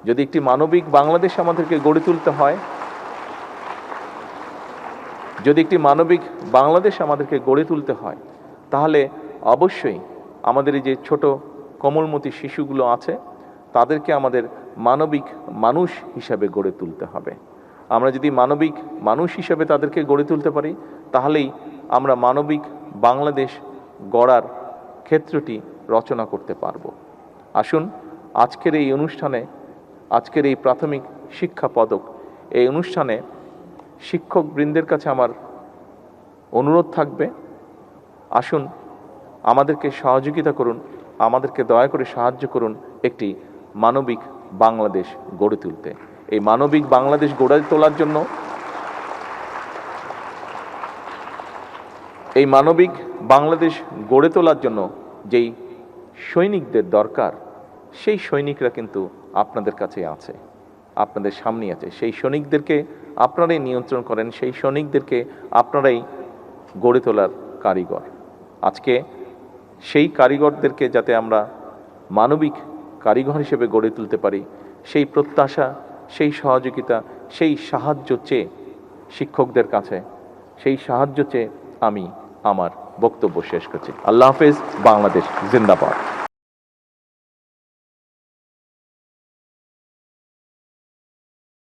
যদি একটি মানবিক বাংলাদেশ আমাদেরকে গড়ে তুলতে হয়, যদি একটি মানবিক বাংলাদেশ আমাদেরকে গড়ে তুলতে হয়, তাহলে অবশ্যই আমাদের এই যে ছোট কোমলমতি শিশুগুলো আছে তাদেরকে আমাদের মানবিক মানুষ হিসাবে গড়ে তুলতে হবে। আমরা যদি মানবিক মানুষ হিসাবে তাদেরকে গড়ে তুলতে পারি, তাহলেই আমরা মানবিক বাংলাদেশ গড়ার ক্ষেত্রটি রচনা করতে পারব। আসুন আজকের এই অনুষ্ঠানে, আজকের এই প্রাথমিক শিক্ষা পদক এই অনুষ্ঠানে শিক্ষকবৃন্দের কাছে আমার অনুরোধ থাকবে, আসুন আমাদেরকে সহযোগিতা করুন, আমাদেরকে দয়া করে সাহায্য করুন একটি মানবিক বাংলাদেশ গড়ে তুলতে। এই মানবিক বাংলাদেশ গড়ে তোলার জন্য, এই মানবিক বাংলাদেশ গড়ে তোলার জন্য যেই সৈনিকদের দরকার, সেই সৈনিকরা কিন্তু আপনাদের কাছে আছে, আপনাদের সামনেই আছে। সেই সৈনিকদেরকে আপনারাই নিয়ন্ত্রণ করেন, সেই সৈনিকদেরকে আপনারাই গড়ে তোলার কারিগর। আজকে সেই কারিগরদেরকে যাতে আমরা মানবিক কারিগর হিসেবে গড়ে তুলতে পারি, সেই প্রত্যাশা, সেই সহযোগিতা, সেই সাহায্য চেয়ে শিক্ষকদের কাছে, সেই সাহায্য চেয়ে আমি আমার বক্তব্য শেষ করছি। আল্লাহ হাফেজ। বাংলাদেশ জিন্দাবাদ।